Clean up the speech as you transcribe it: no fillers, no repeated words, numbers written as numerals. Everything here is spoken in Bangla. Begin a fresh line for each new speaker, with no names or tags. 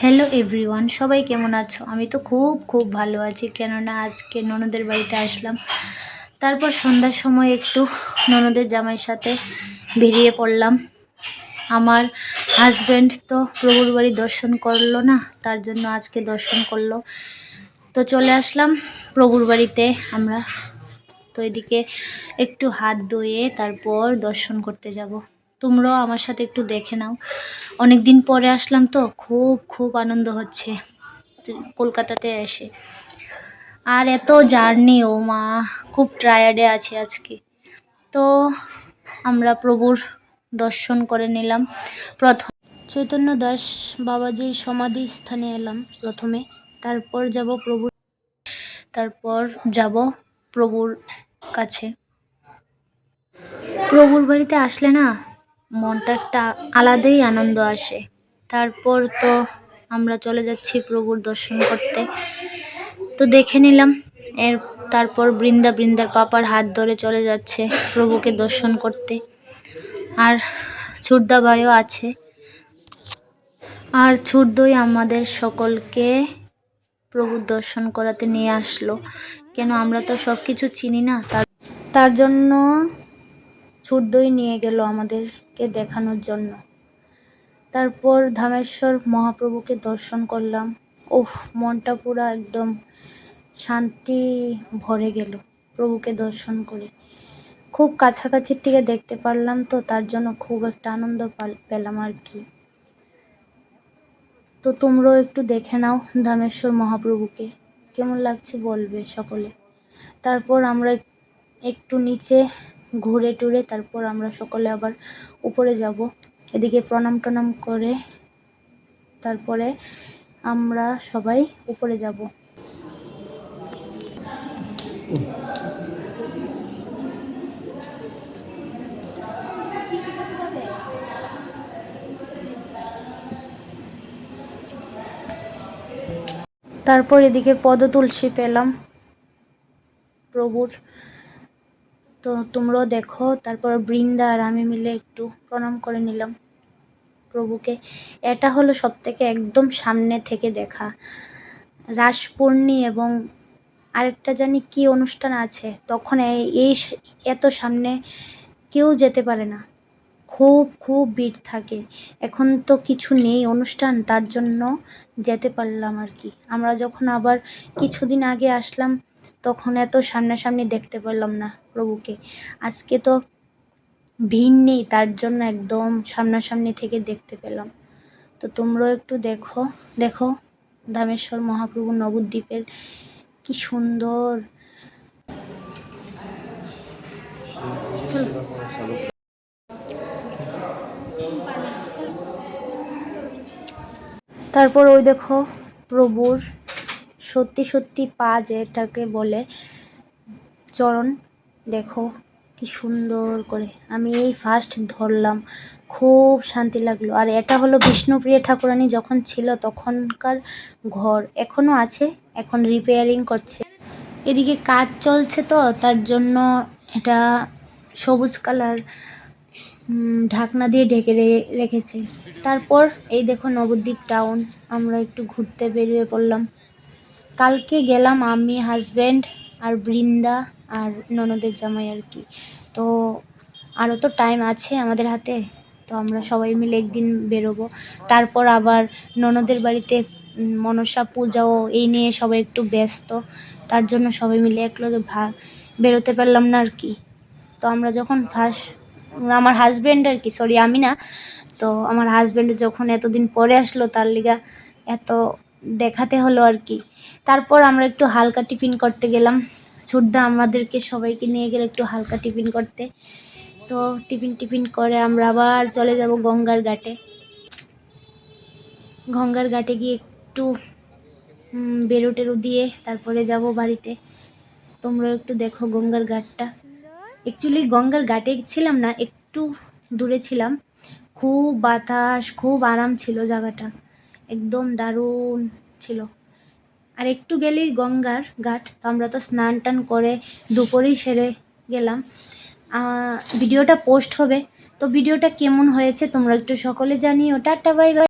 হ্যালো এভরিওয়ান, সবাই কেমন আছো? আমি তো খুব খুব ভালো আছি, কেননা আজকে ননদের বাড়িতে আসলাম। তারপর সন্ধ্যার সময় একটু ননদের জামাইয়ের সাথে বেরিয়ে পড়লাম। আমার হাজব্যান্ড তো প্রভুর বাড়ি দর্শন করলো না, তার জন্য আজকে দর্শন করলো। তো চলে আসলাম প্রভুর বাড়িতে আমরা। তো এদিকে একটু হাত ধুয়ে তারপর দর্শন করতে যাব। তোমরাও আমার সাথে একটু দেখে নাও। অনেক দিন পরে আসলাম তো খুব খুব আনন্দ হচ্ছে কলকাতাতে এসে। আর এত জার্নি, ও মা, খুব টায়ার্ডে আছি আজকে। তো আমরা প্রভুর দর্শন করে নিলাম। প্রথম চৈতন্য দাস বাবাজির সমাধি স্থানে এলাম প্রথমে, তারপর যাব প্রভুর কাছে। প্রভুর বাড়িতে আসলে না মনটা একটা আলাদাই আনন্দ আসে। তারপর তো আমরা চলে যাচ্ছি প্রভুর দর্শন করতে। তো দেখে নিলাম। তারপর বৃন্দার পাপার হাত ধরে চলে যাচ্ছে প্রভুকে দর্শন করতে। আর ছুটদা ভাইও আছে। আর ছুটদই আমাদের সকলকে প্রভুর দর্শন করাতে নিয়ে আসলো, কেন আমরা তো সব কিছু চিনি না। তার জন্য ছুটদই নিয়ে গেল আমাদেরকে দেখানোর জন্য। তারপর ধামেশ্বর মহাপ্রভুকে দর্শন করলাম। উফ, মনটা পুরো একদম শান্তি ভরে গেল প্রভুকে দর্শন করে। খুব কাছাকাছির থেকে দেখতে পারলাম, তো তার জন্য খুব একটা আনন্দ পেলাম আর কি। তো তোমরাও একটু দেখে নাও ধামেশ্বর মহাপ্রভুকে, কেমন লাগছে বলবে সকলে। তারপর আমরা একটু নিচে ঘুরে টুরে তারপর আমরা সকলে আবার উপরে যাব। এদিকে প্রণাম টনাম করে তারপরে আমরা সবাই উপরে যাব। তারপর এদিকে পদতুলসী পেলাম প্রভুর। তো তোমরাও দেখো। তারপর বৃন্দা আর আমি মিলে একটু প্রণাম করে নিলাম প্রভুকে। এটা হলো সব থেকে একদম সামনে থেকে দেখা রাসপূর্ণি, এবং আরেকটা জানি কি অনুষ্ঠান আছে, তখন এই এত সামনে কেউ যেতে পারে না, খুব খুব ভিড় থাকে। এখন তো কিছু নেই অনুষ্ঠান, তার জন্য যেতে পারলাম আর কি। আমরা যখন আবার কিছুদিন আগে আসলাম তখন এত সামনাসামনি দেখতে পারলাম না প্রভুকে। আজকে তো ভিড় নেই, তার জন্য একদম সামনাসামনি থেকে দেখতে পেলাম। তো তোমরাও একটু দেখো ধামেশ্বর মহাপ্রভু নবদ্বীপের কি সুন্দর। তারপর ওই দেখো প্রভুর সত্যি সত্যি পা, যেটাকে বলে চরণ, দেখো কি সুন্দর করে। আমি এই ফার্স্ট ধরলাম, খুব শান্তি লাগলো। আর এটা হলো বিষ্ণুপ্রিয়া ঠাকুরানী যখন ছিল তখনকার ঘর, এখনো আছে, এখন রিপেয়ারিং করছে। এদিকে কাজ চলছে, তো তার জন্য এটা সবুজ কালার ঢাকনা দিয়ে ঢেকে রেখেছে। তারপর এই দেখো নবদ্বীপ টাউন, আমরা একটু ঘুরতে বেরিয়ে পড়লাম। কালকে গেলাম আমি, হাজব্যান্ড আর বৃন্দা আর ননদের জামাই আর কি। তো আরও তো টাইম আছে আমাদের হাতে, তো আমরা সবাই মিলে একদিন বেরোবো। তারপর আবার ননদের বাড়িতে মনসা পূজাও, এই নিয়ে সবাই একটু ব্যস্ত, তার জন্য সবাই মিলে একলগে বেরোতে পারলাম না আর কি। তো আমরা যখন আমার হাজব্যান্ড আর কি, সরি আমি না, তো আমার হাজব্যান্ড যখন এতদিন পরে আসলো তার লিগা এত দেখাতে হলো আর কি। তারপর আমরা একটু হালকা টিফিন করতে গেলাম। ছুটদা আমাদেরকে সবাইকে নিয়ে গেলে একটু হালকা টিফিন করতে। তো টিফিন করে আমরা আবার চলে যাব গঙ্গার ঘাটে। গঙ্গার ঘাটে গিয়ে একটু বেরো টেরো দিয়ে তারপরে যাব বাড়িতে। তোমরা একটু দেখো গঙ্গার ঘাটটা। অ্যাকচুয়ালি গঙ্গার ঘাটে ছিলাম না, একটু দূরে ছিলাম। খুব বাতাস, খুব আরাম ছিল জায়গাটা, একদম দারুণ ছিল। আর একটু গেলেই গঙ্গার ঘাট। তো আমরা তো স্নান টান করে দুপুরেই সেরে গেলাম। ভিডিওটা পোস্ট হবে, তো ভিডিওটা কেমন হয়েছে তোমরা একটু সকলে জানিও। Tata, bye bye.